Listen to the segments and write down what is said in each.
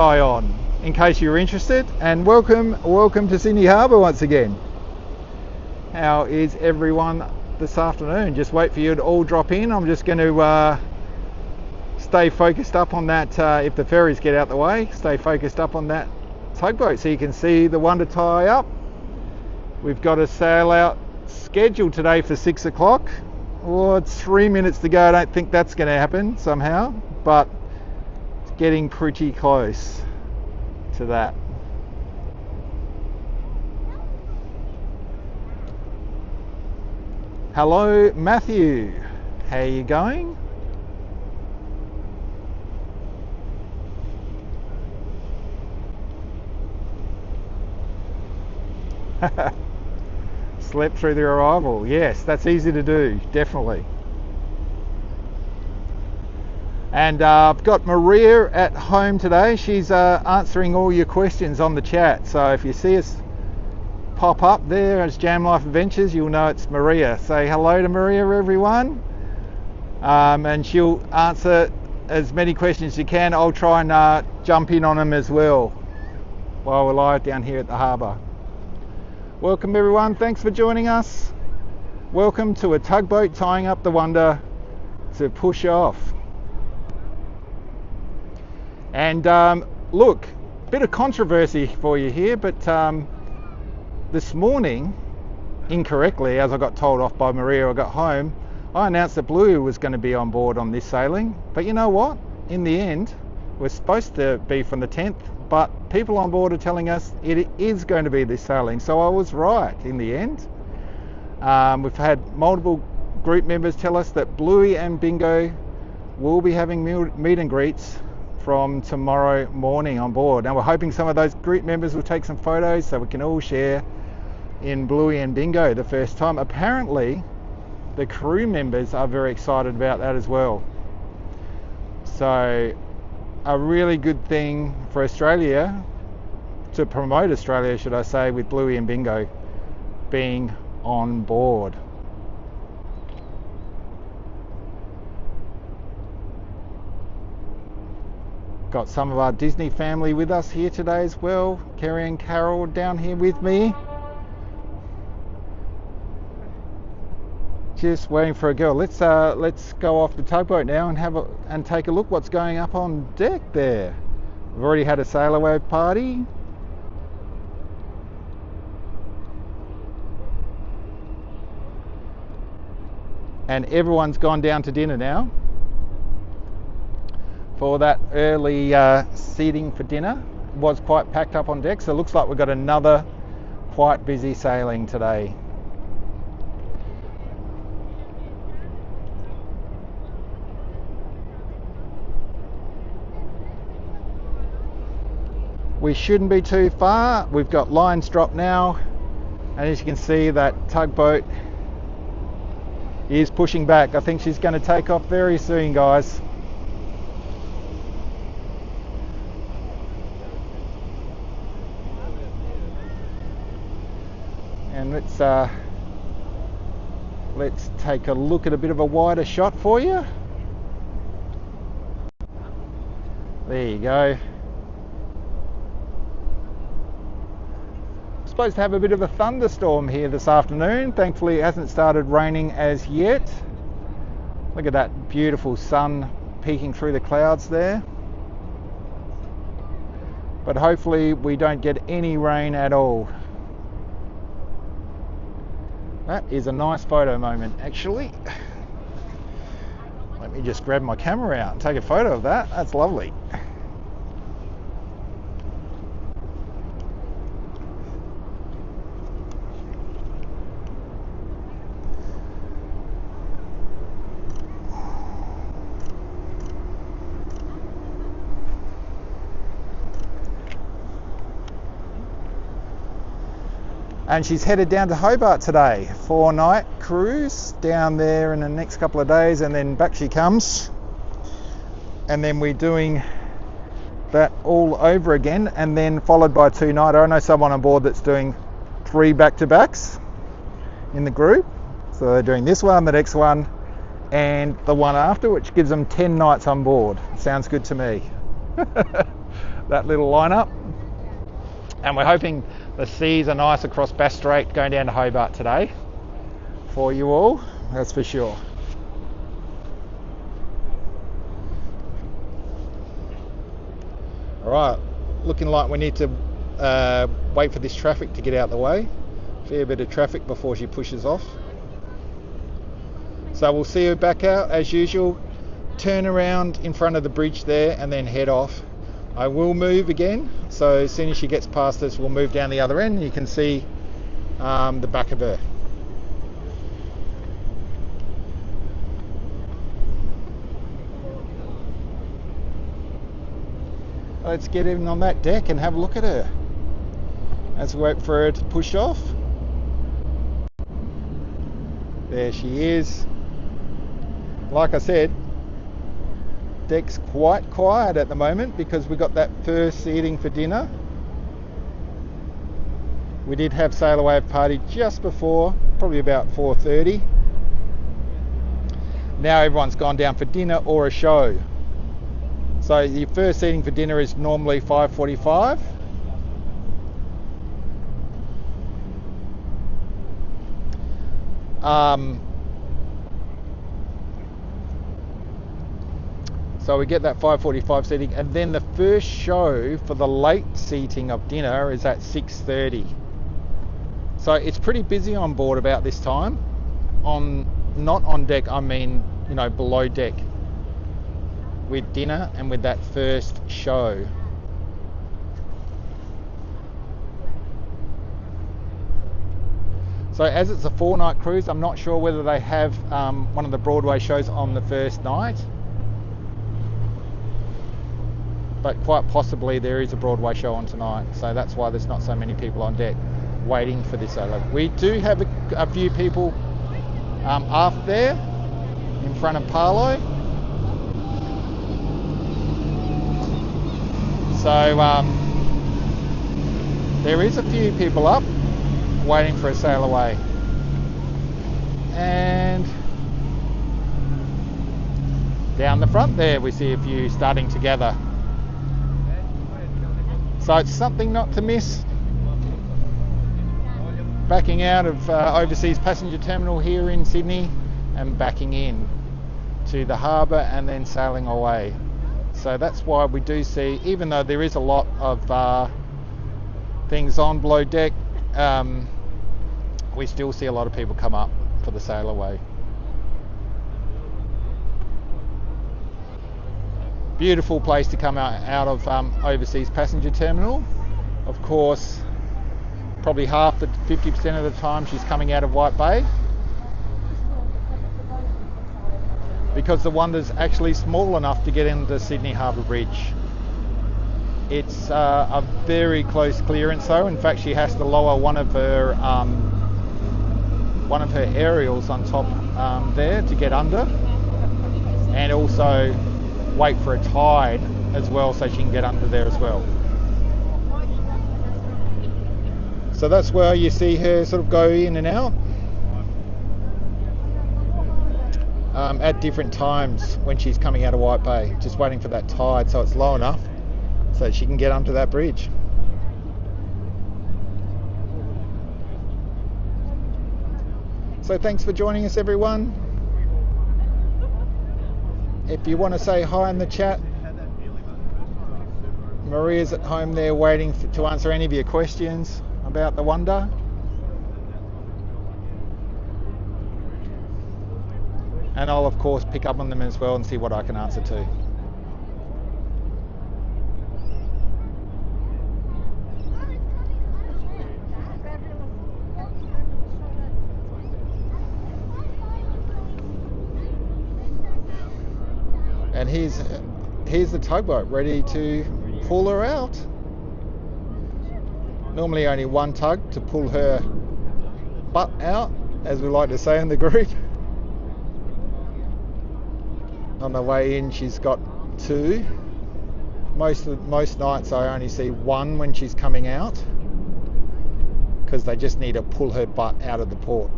on, in case you're interested, and welcome to Sydney Harbour once again. How is everyone this afternoon? Just wait for you to all drop in. I'm just going to stay focused up on that, if the ferries get out the way, stay focused up on that tugboat so you can see the Wonder tie up. We've got a sail out scheduled today for 6 o'clock. Well, it's 3 minutes to go. I don't think that's going to happen somehow, but it's getting pretty close to that. Hello Matthew, how are you going? Slept through the arrival. Yes, that's easy to do, definitely. And I've got Maria at home today. She's answering all your questions on the chat. So if you see us pop up there as Jam Life Adventures, you'll know it's Maria. Say hello to Maria, everyone. And she'll answer as many questions as you can. I'll try and jump in on them as well while we're live down here at the harbour. Welcome everyone, thanks for joining us. Welcome to a tugboat tying up the Wonder to push off. And look, bit of controversy for you here, but this morning, incorrectly, as I got told off by Maria, I got home, I announced that Bluey was going to be on board on this sailing. But you know what? In the end, we're supposed to be from the 10th, but people on board are telling us it is going to be this sailing. So I was right in the end. We've had multiple group members tell us that Bluey and Bingo will be having meet and greets from tomorrow morning on board. And we're hoping some of those group members will take some photos so we can all share in Bluey and Bingo the first time. Apparently, the crew members are very excited about that as well. So a really good thing for Australia, to promote Australia, should I say, with Bluey and Bingo being on board. Got some of our Disney family with us here today as well. Kerry and Carol down here with me. Just waiting for a girl. Let's go off the tugboat now and take a look what's going up on deck there. We've already had a sail away party. And everyone's gone down to dinner now for that early seating for dinner. It was quite packed up on deck, so it looks like we've got another quite busy sailing today. We shouldn't be too far. We've got lines dropped now, and as you can see, that tugboat is pushing back. I think she's going to take off very soon, guys. And let's take a look at a bit of a wider shot for you. There you go. Supposed to have a bit of a thunderstorm here this afternoon. Thankfully it hasn't started raining as yet. Look at that beautiful sun peeking through the clouds there. But hopefully we don't get any rain at all. That is a nice photo moment, actually. Let me just grab my camera out and take a photo of that. That's lovely. And she's headed down to Hobart today, 4-night cruise down there in the next couple of days, and then back she comes. And then we're doing that all over again, and then followed by a 2-nighter. I know someone on board that's doing 3 back-to-backs in the group. So they're doing this one, the next one, and the one after, which gives them 10 nights on board. Sounds good to me. that little lineup. And we're hoping the seas are nice across Bass Strait going down to Hobart today for you all, that's for sure. Alright, looking like we need to wait for this traffic to get out the way. Fair bit of traffic before she pushes off. So we'll see her back out as usual, turn around in front of the bridge there and then head off. I will move again, so as soon as she gets past us, we'll move down the other end and you can see the back of her. Let's get in on that deck and have a look at her as we wait for her to push off. There she is. Like I said, deck's quite quiet at the moment because we got that first seating for dinner. We did have sail away party just before, probably about 4:30. Now everyone's gone down for dinner or a show. So the first seating for dinner is normally 5:45. So we get that 5:45 seating, and then the first show for the late seating of dinner is at 6:30. So it's pretty busy on board about this time. Not on deck, I mean, below deck, with dinner and with that first show. So as it's a 4-night cruise, I'm not sure whether they have one of the Broadway shows on the first night, but quite possibly there is a Broadway show on tonight, so that's why there's not so many people on deck waiting for this solo. We do have a few people aft there in front of Parlo. So there is a few people up waiting for a sail away. And down the front there we see a few starting to gather. So it's something not to miss. Backing out of overseas passenger terminal here in Sydney and backing in to the harbour and then sailing away. So that's why we do see, even though there is a lot of things on below deck, we still see a lot of people come up for the sail away. Beautiful place to come out of overseas passenger terminal. Of course, probably 50% of the time she's coming out of White Bay, because the Wonder's actually small enough to get into Sydney Harbour Bridge. It's a very close clearance though. In fact, she has to lower one of her aerials on top there to get under, and also wait for a tide as well so she can get under there as well. So that's where you see her sort of go in and out at different times when she's coming out of White Bay, just waiting for that tide so it's low enough so that she can get onto that bridge. So thanks for joining us, everyone. If you want to say hi in the chat, Maria's at home there waiting to answer any of your questions about the Wonder. And I'll of course pick up on them as well and see what I can answer to. And here's the tugboat ready to pull her out. Normally only one tug to pull her butt out, as we like to say in the group. On the way in she's got two. Most nights I only see one when she's coming out, because they just need to pull her butt out of the port.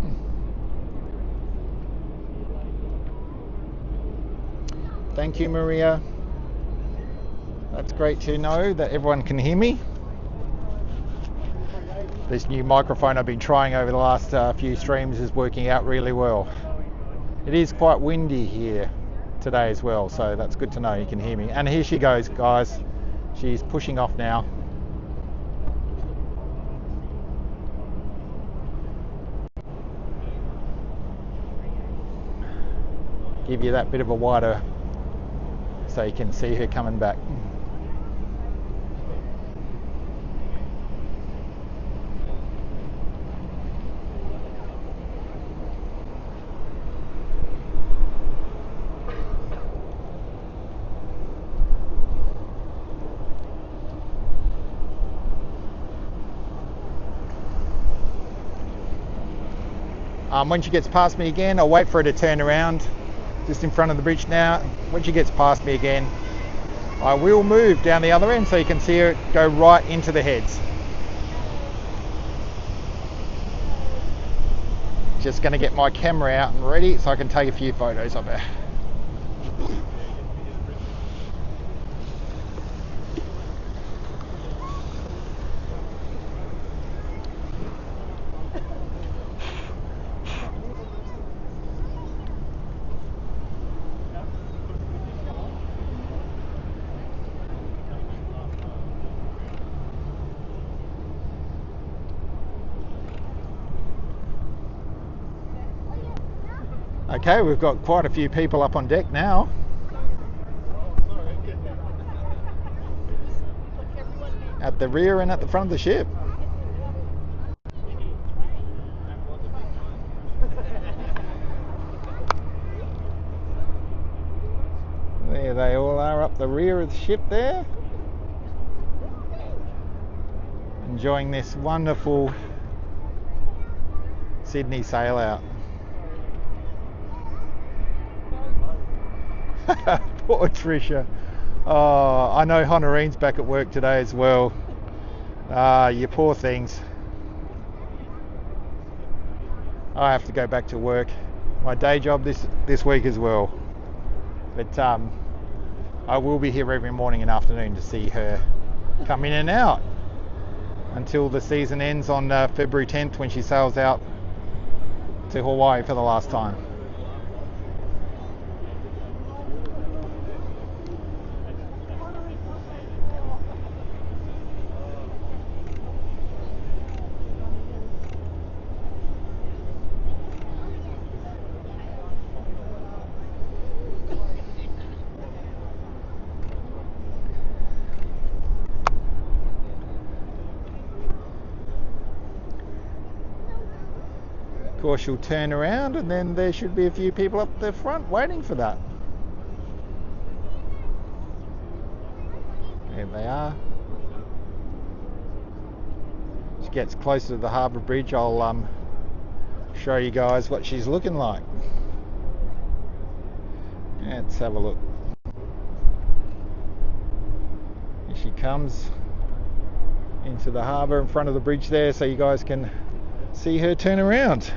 Thank you, Maria. That's great to know that everyone can hear me. This new microphone I've been trying over the last few streams is working out really well. It is quite windy here today as well, so that's good to know you can hear me. And here she goes, guys. She's pushing off now. Give you that bit of a wider so you can see her coming back. When she gets past me again, I'll wait for her to turn around just in front of the bridge now. When she gets past me again, I will move down the other end so you can see her go right into the heads. Just going to get my camera out and ready so I can take a few photos of her. Okay, we've got quite a few people up on deck now. At the rear and at the front of the ship. There they all are up the rear of the ship there. Enjoying this wonderful Sydney sail out. Poor Tricia. Oh, I know Honorine's back at work today as well. You poor things. I have to go back to work. My day job this week as well. But I will be here every morning and afternoon to see her come in and out until the season ends on February 10th when she sails out to Hawaii for the last time. Of course, she'll turn around and then there should be a few people up the front waiting for that. There they are. She gets closer to the Harbour Bridge, I'll show you guys what she's looking like. Let's have a look. Here she comes into the harbour in front of the bridge there so you guys can see her turn around.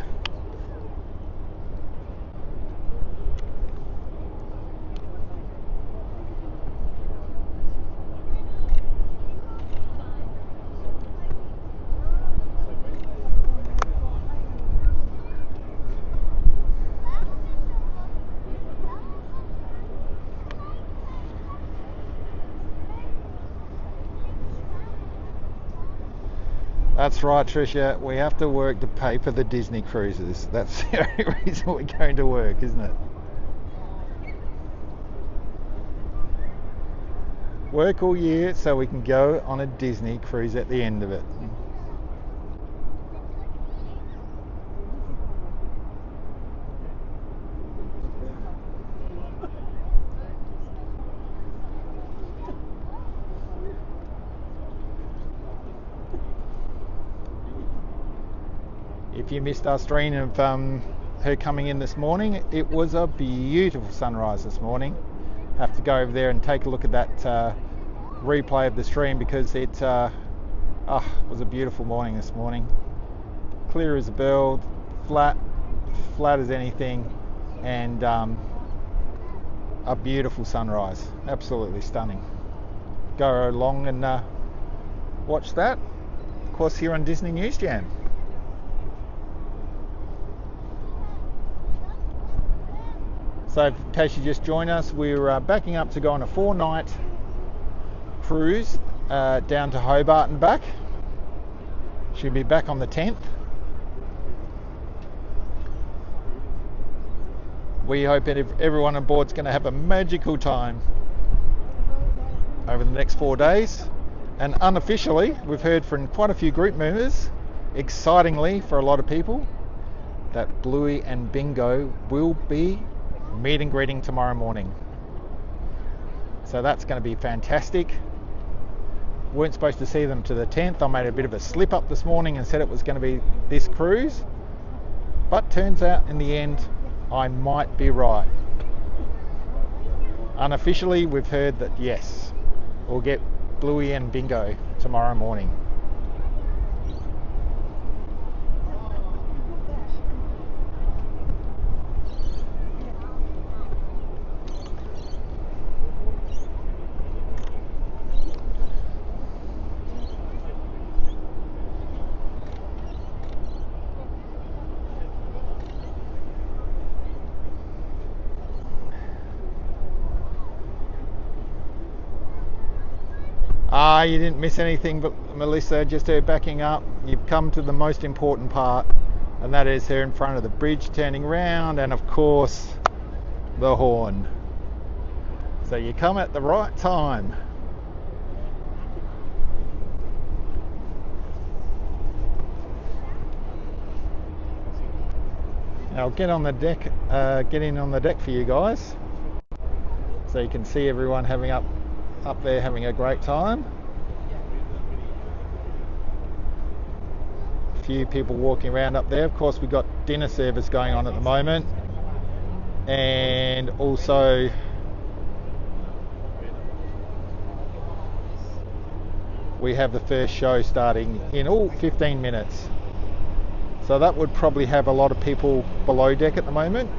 That's right, Tricia. We have to work to pay for the Disney cruises. That's the only reason we're going to work, isn't it? Work all year so we can go on a Disney cruise at the end of it. If you missed our stream of her coming in this morning, it was a beautiful sunrise this morning. Have to go over there and take a look at that replay of the stream because it was a beautiful morning this morning. Clear as a bell, flat as anything, and a beautiful sunrise. Absolutely stunning. go along and watch that, of course, here on Disney News Jam. So in case you just joined us, we're backing up to go on a 4-night cruise down to Hobart and back. Should be back on the 10th. We hope that everyone on board's going to have a magical time over the next 4 days. And unofficially, we've heard from quite a few group members, excitingly for a lot of people, that Bluey and Bingo will be meet and greeting tomorrow morning. So that's going to be fantastic. Weren't supposed to see them to the 10th. I made a bit of a slip up this morning and said it was going to be this cruise. But turns out in the end, I might be right. Unofficially, we've heard that yes, we'll get Bluey and Bingo tomorrow morning. You didn't miss anything, but Melissa, just her backing up. You've come to the most important part, and that is her in front of the bridge turning round, and of course the horn. So you come at the right time. I'll get on the deck, get in on the deck for you guys, so you can see everyone having up there having a great time. A few people walking around up there. Of course, we've got dinner service going on at the moment, and also we have the first show starting in 15 minutes. So that would probably have a lot of people below deck at the moment.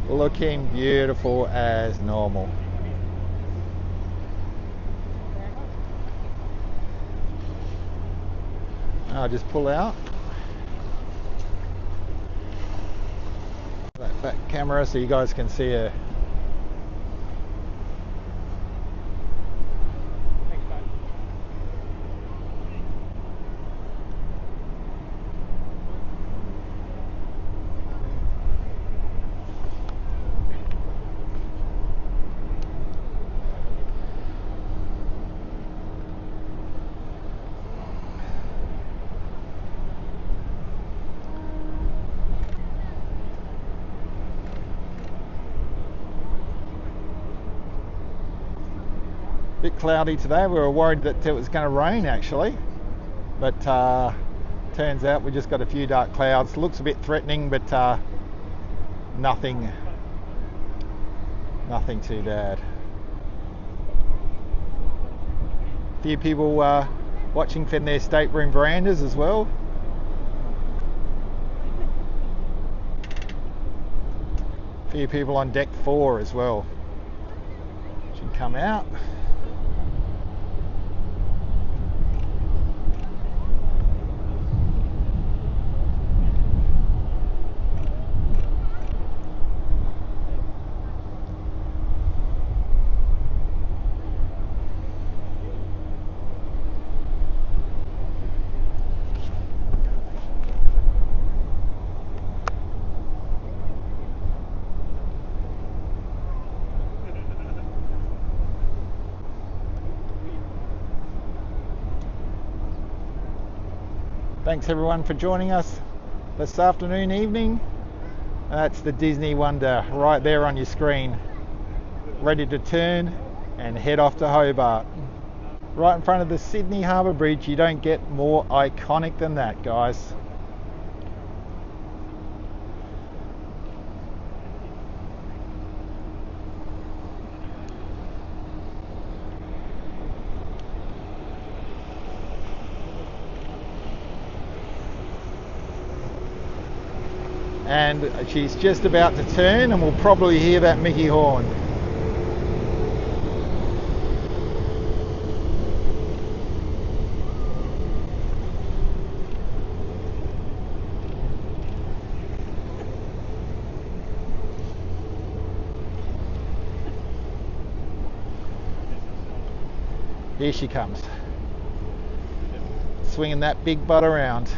Looking beautiful as normal. I'll just pull out that back camera so you guys can see her. Bit cloudy today. We were worried that it was going to rain actually, but turns out we just got a few dark clouds. Looks a bit threatening, but nothing too bad. A few people watching from their stateroom verandas as well. A few people on deck 4 as well. Should come out. Thanks everyone for joining us this afternoon, evening. That's the Disney Wonder right there on your screen, ready to turn and head off to Hobart. Right in front of the Sydney Harbour Bridge. You don't get more iconic than that, guys. and she's just about to turn, and we'll probably hear that Mickey horn. Here she comes, swinging that big butt around.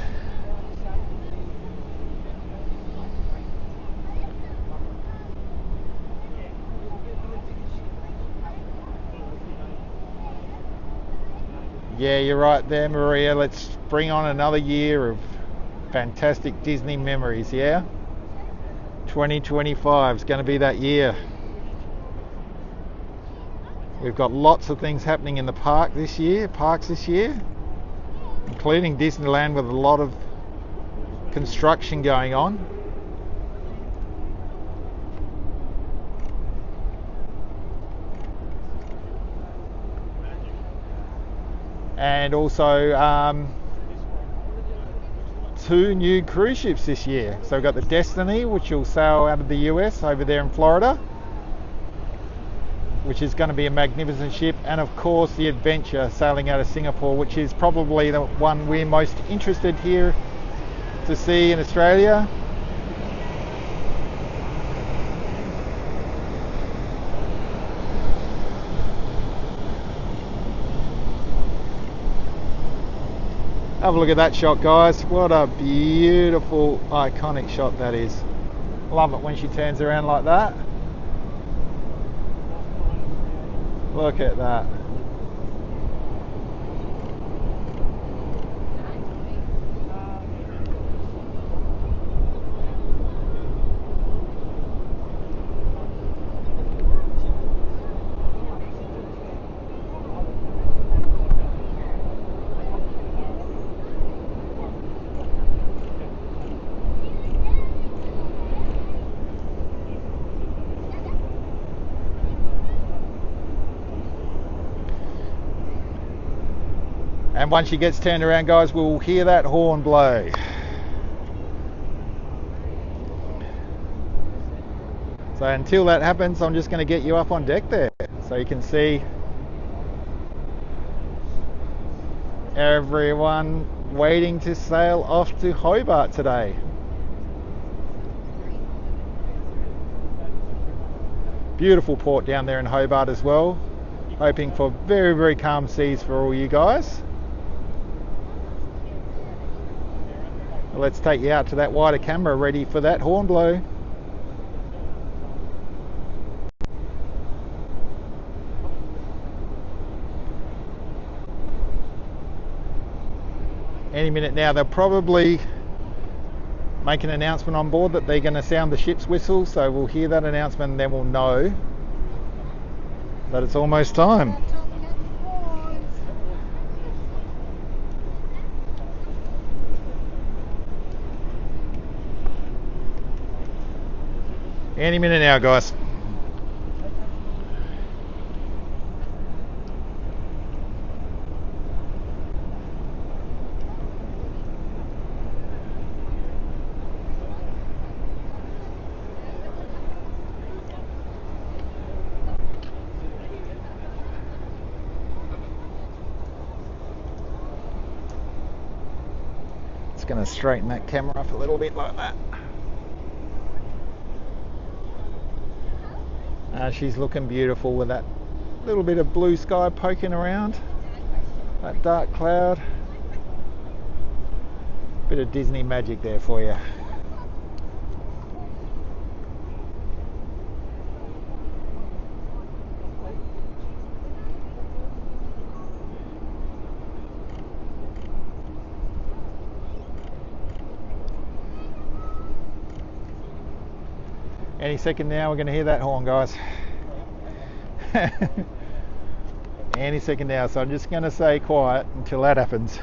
Yeah, you're right there, Maria. Let's bring on another year of fantastic Disney memories, yeah? 2025 is going to be that year. We've got lots of things happening in the parks this year, including Disneyland with a lot of construction going on. And also 2 new cruise ships this year. So we've got the Destiny, which will sail out of the US over there in Florida, which is going to be a magnificent ship, and of course the Adventure sailing out of Singapore, which is probably the one we're most interested here to see in Australia. Have a look at that shot, guys. What a beautiful, iconic shot that is. Love it when she turns around like that. Look at that. And once she gets turned around, guys, we'll hear that horn blow. So until that happens, I'm just going to get you up on deck there so you can see everyone waiting to sail off to Hobart today. Beautiful port down there in Hobart as well. Hoping for very, very calm seas for all you guys. Let's take you out to that wider camera, ready for that horn blow. Any minute now, they'll probably make an announcement on board that they're going to sound the ship's whistle, so we'll hear that announcement and then we'll know that it's almost time. Any minute now, guys. It's going to straighten that camera up a little bit like that. She's looking beautiful with that little bit of blue sky poking around, that dark cloud. Bit of Disney magic there for you. Any second now we're going to hear that horn, guys. Any second now, so I'm just going to stay quiet until that happens.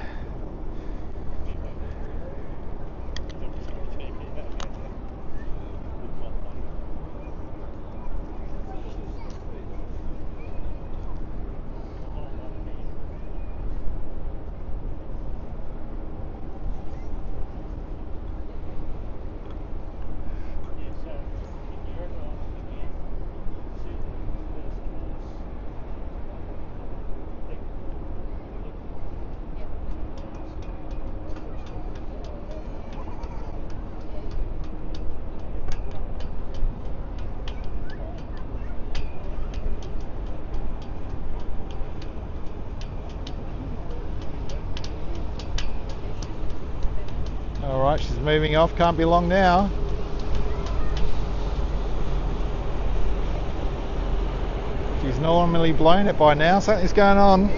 moving off, can't be long now. She's normally blown it by now, something's going on.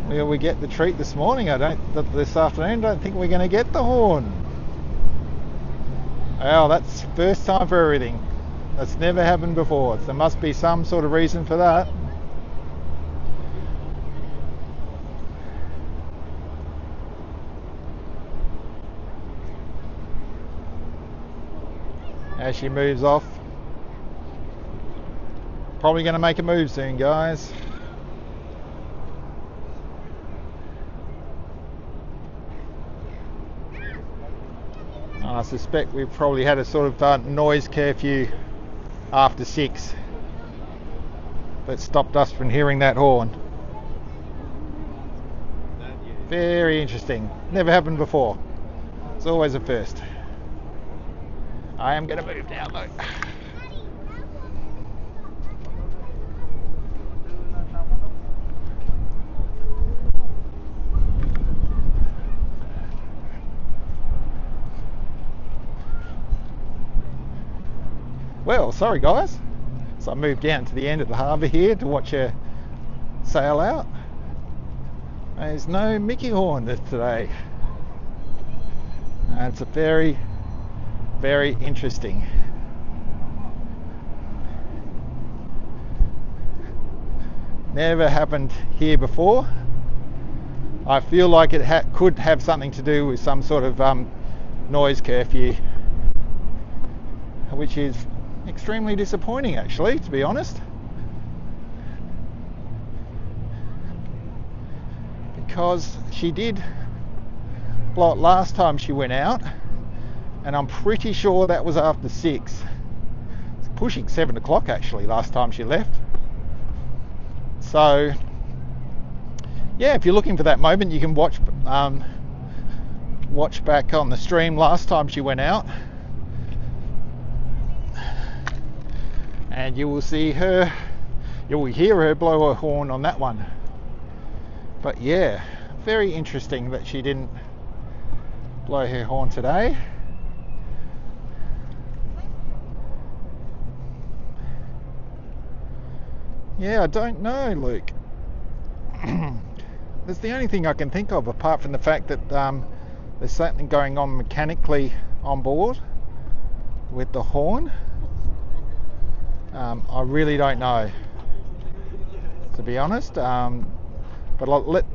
Will we get the treat this morning? This afternoon, don't think we're going to get the horn. Well, that's first time for everything. That's never happened before. There must be some sort of reason for that. As she moves off. Probably going to make a move soon, guys. I suspect we've probably had a sort of noise curfew after 6 that stopped us from hearing that horn. Very interesting. Never happened before. It's always a first. I am going to move now though. Well, sorry guys. So I moved down to the end of the harbour here to watch her sail out. There's no Mickey horn today. It's a very, very interesting. Never happened here before. I feel like it could have something to do with some sort of noise curfew, which is extremely disappointing actually, to be honest, because she did blow it last time she went out, and I'm pretty sure that was after 6. It's pushing 7 o'clock actually last time she left. So yeah, if you're looking for that moment, you can watch back on the stream last time she went out, and you will see her, you will hear her blow her horn on that one. But yeah, very interesting that she didn't blow her horn today. Yeah, I don't know, Luke. That's the only thing I can think of, apart from the fact that there's something going on mechanically on board with the horn. I really don't know, to be honest. But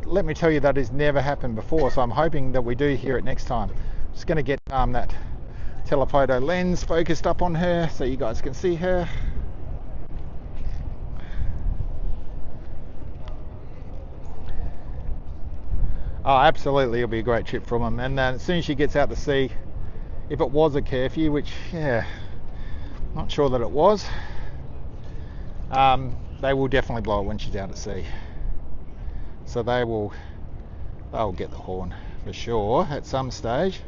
let me tell you, that has never happened before, so I'm hoping that we do hear it next time. Just going to get that telephoto lens focused up on her so you guys can see her. Oh, absolutely, it'll be a great trip from them. And as soon as she gets out to sea, if it was a curfew, which, yeah, not sure that it was, they will definitely blow it when she's out at sea. So they'll get the horn for sure at some stage.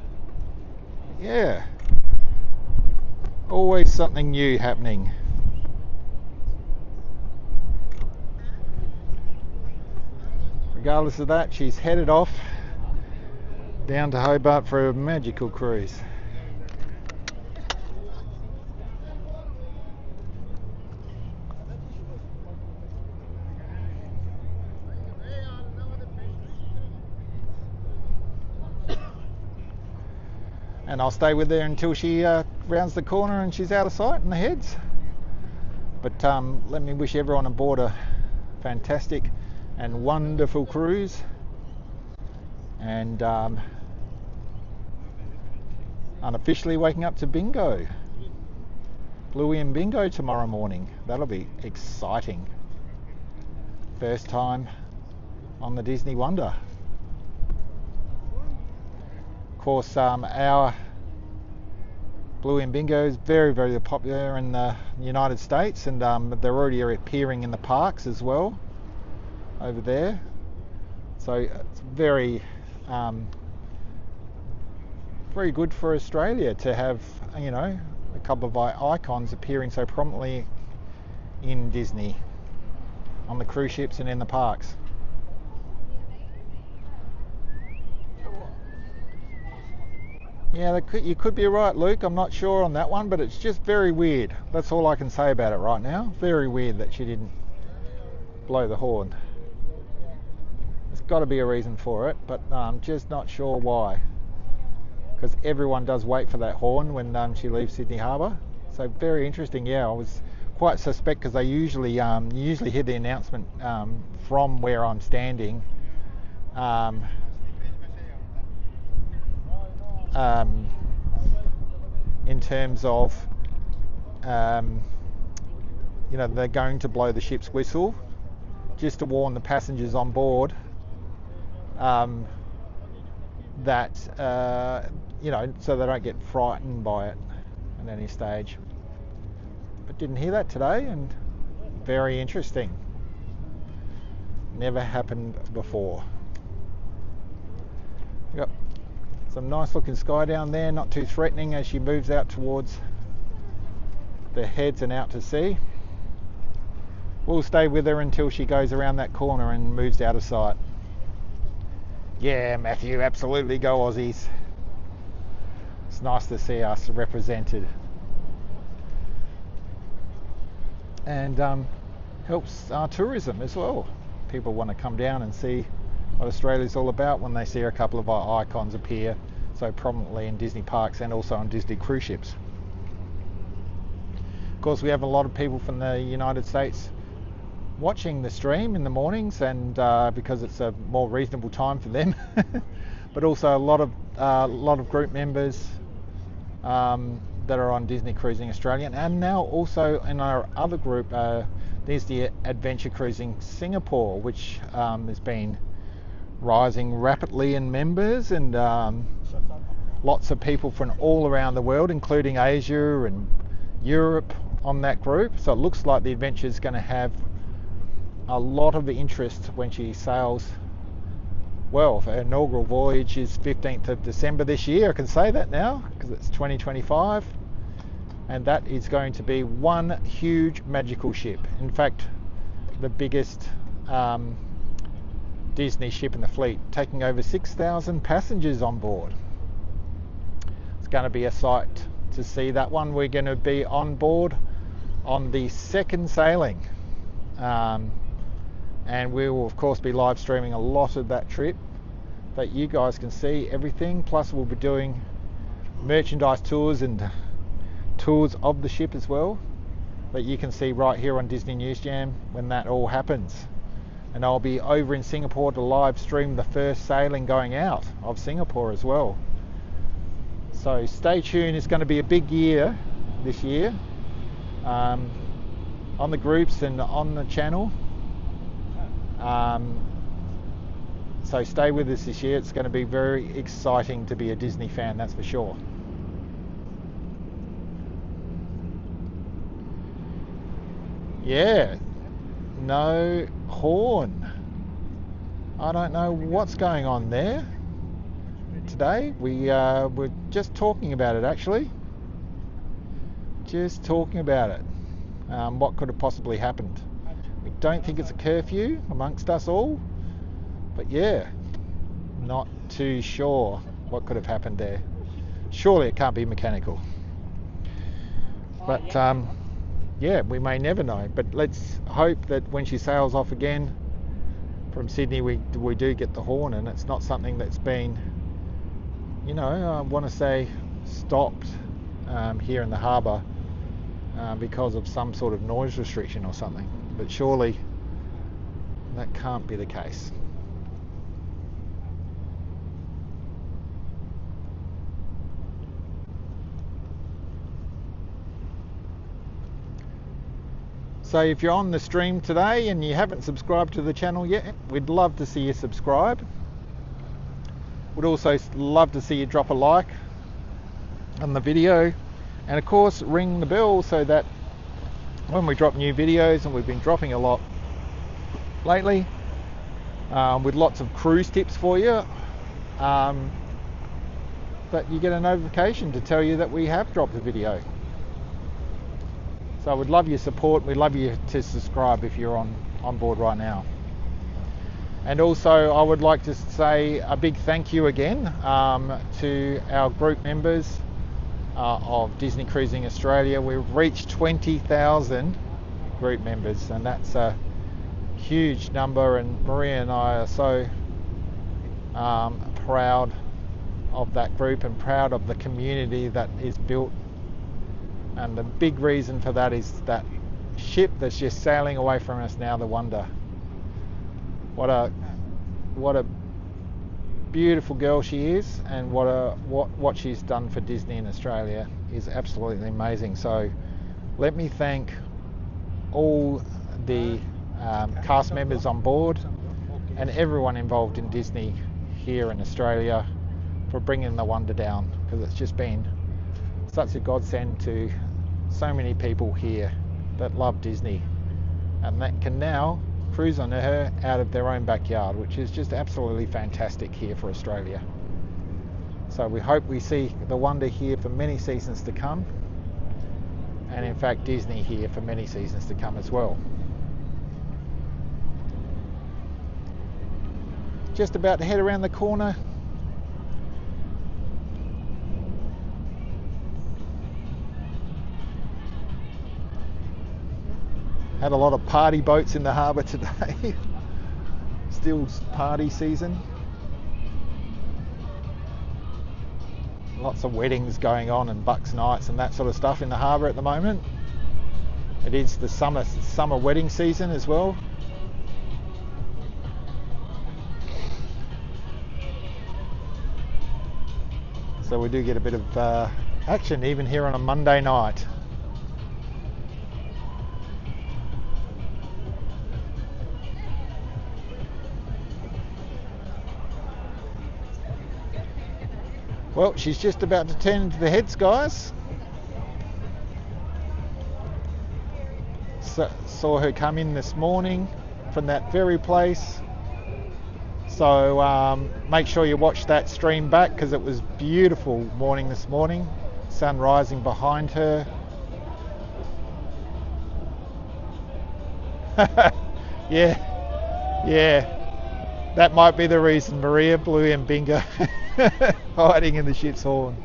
Yeah, always something new happening. Regardless of that, she's headed off down to Hobart for a magical cruise. And I'll stay with her until she rounds the corner and she's out of sight and heads. But let me wish everyone on board a fantastic and wonderful cruise, and unofficially waking up to bingo, Bluey and bingo tomorrow morning. That'll be exciting. First time on the Disney Wonder. Of course, our Bluey and bingo is very, very popular in the United States, and they're already appearing in the parks as well over there. So it's very very good for Australia to have, you know, a couple of icons appearing so prominently in Disney, on the cruise ships and in the parks. Yeah, you could be right, Luke. I'm not sure on that one, but it's just very weird. That's all I can say about it right now. Very weird that she didn't blow the horn. There's got to be a reason for it, but I'm just not sure why. Because everyone does wait for that horn when she leaves Sydney Harbour. So very interesting. Yeah, I was quite suspect because they usually hear the announcement from where I'm standing. In terms of, you know, they're going to blow the ship's whistle just to warn the passengers on board that, you know, so they don't get frightened by it at any stage. But didn't hear that today, and very interesting. Never happened before. Yep. Some nice looking sky down there, not too threatening as she moves out towards the heads and out to sea. We'll stay with her until she goes around that corner and moves out of sight. Yeah, Matthew, absolutely, go Aussies. It's nice to see us represented. And helps our tourism as well. People want to come down and see what Australia's all about when they see a couple of our icons appear so prominently in Disney parks and also on Disney cruise ships. Of course, we have a lot of people from the United States watching the stream in the mornings, and because it's a more reasonable time for them, but also a lot of group members that are on Disney Cruising Australia, and now also in our other group, there's the Adventure Cruising Singapore, which has been rising rapidly in members, and lots of people from all around the world, including Asia and Europe, on that group. So it looks like the adventure is going to have a lot of interest when she sails. Well, her inaugural voyage is 15th of December this year. I can say that now because it's 2025, and that is going to be one huge magical ship. In fact, the biggest Disney ship in the fleet, taking over 6,000 passengers on board. It's going to be a sight to see that one. We're going to be on board on the second sailing, and we will of course be live streaming a lot of that trip, that you guys can see everything. Plus we'll be doing merchandise tours and tours of the ship as well, that you can see right here on Disney News Jam when that all happens. And I'll be over in Singapore to live stream the first sailing going out of Singapore as well. So stay tuned. It's going to be a big year this year, on the groups and on the channel. So stay with us this year. It's going to be very exciting to be a Disney fan, that's for sure. Yeah, no horn. I don't know what's going on there today. We're just talking about it, actually. Just talking about it. What could have possibly happened? We don't think it's a curfew amongst us all, but yeah, not too sure what could have happened there. Surely it can't be mechanical. But yeah, we may never know. But let's hope that when she sails off again from Sydney, we do get the horn, and it's not something that's been, you know, I want to say stopped here in the harbour because of some sort of noise restriction or something. But surely that can't be the case. So if you're on the stream today and you haven't subscribed to the channel yet, we'd love to see you subscribe. We'd also love to see you drop a like on the video, and of course ring the bell so that when we drop new videos, and we've been dropping a lot lately, with lots of cruise tips for you, that you get a notification to tell you that we have dropped a video. So we'd love your support. We'd love you to subscribe if you're on board right now. And also I would like to say a big thank you again to our group members of Disney Cruising Australia. We've reached 20,000 group members, and that's a huge number, and Maria and I are so proud of that group and proud of the community that is built. And the big reason for that is that ship that's just sailing away from us now, the Wonder. What a beautiful girl she is, and what she's done for Disney in Australia is absolutely amazing. So let me thank all the cast members on board and everyone involved in Disney here in Australia for bringing the Wonder down, because it's just been such a godsend to so many people here that love Disney and that can now cruise on her out of their own backyard, which is just absolutely fantastic here for Australia. So we hope we see the Wonder here for many seasons to come, and in fact Disney here for many seasons to come as well. Just about to head around the corner. Had a lot of party boats in the harbour today. Still party season. Lots of weddings going on and bucks nights and that sort of stuff in the harbour at the moment. It is the summer wedding season as well. So we do get a bit of action even here on a Monday night. Well, she's just about to turn into the heads, guys. Saw her come in this morning from that very place. So make sure you watch that stream back, because it was beautiful morning this morning. Sun rising behind her. Yeah. That might be the reason Maria blew in bingo. Hiding in the ship's horn.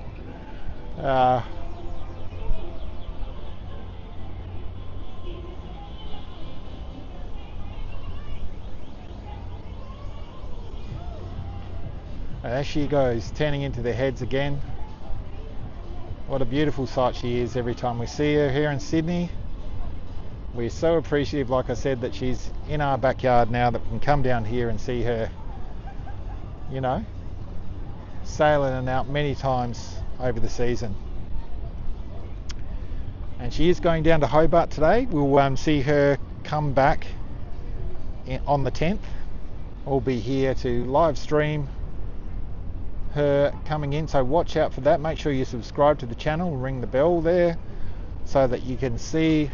There she goes, turning into the heads again. What a beautiful sight she is every time we see her here in Sydney. We're so appreciative, like I said, that she's in our backyard now, that we can come down here and see her, you know, sailing and out many times over the season. And she is going down to Hobart today. We'll see her come back on the 10th. We'll be here to live stream her coming in, so watch out for that. Make sure you subscribe to the channel, ring the bell there so that you can see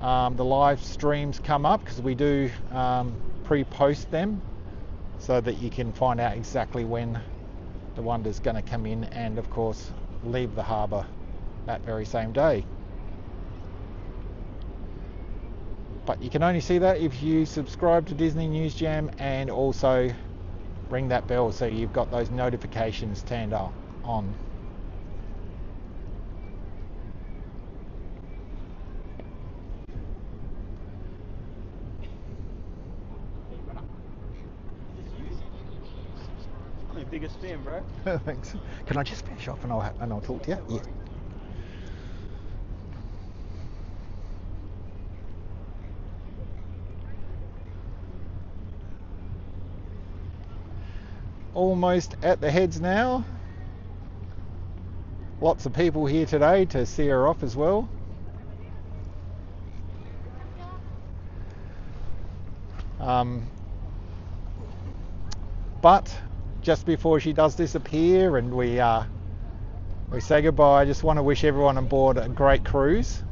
the live streams come up, because we do pre-post them so that you can find out exactly when the Wonder's going to come in and of course leave the harbour that very same day. But you can only see that if you subscribe to Disney News Jam and also ring that bell so you've got those notifications turned on. I'm your biggest fan, bro. Thanks. Can I just finish off and I'll talk to you? Yeah. Almost at the heads now. Lots of people here today to see her off as well. But just before she does disappear and we say goodbye, I just want to wish everyone on board a great cruise,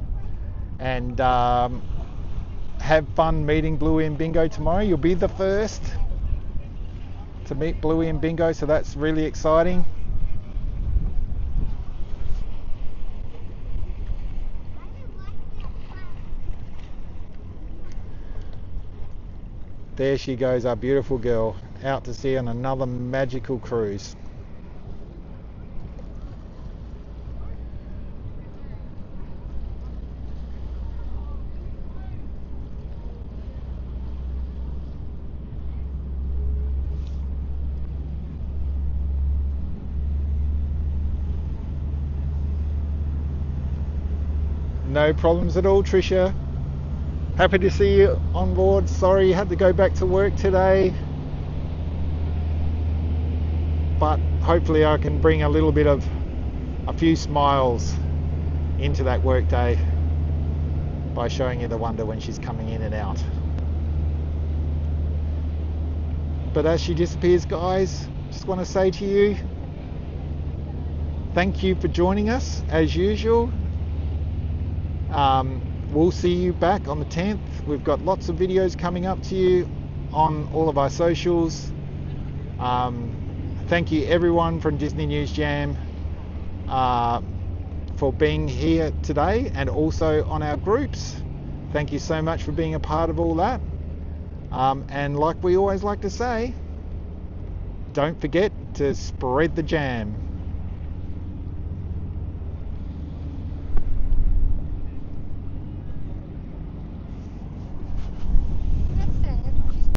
and have fun meeting Bluey and Bingo tomorrow. You'll be the first to meet Bluey and Bingo, so that's really exciting. There she goes, our beautiful girl, out to sea on another magical cruise. No problems at all, Tricia. Happy to see you on board. Sorry you had to go back to work today, but hopefully I can bring a few smiles into that work day by showing you the wonder when she's coming in and out. But as she disappears, guys, just want to say to you, thank you for joining us as usual. We'll see you back on the 10th. We've got lots of videos coming up to you on all of our socials. Thank you everyone from Disney News Jam for being here today, and also on our groups. Thank you so much for being a part of all that. And like we always like to say, don't forget to spread the jam.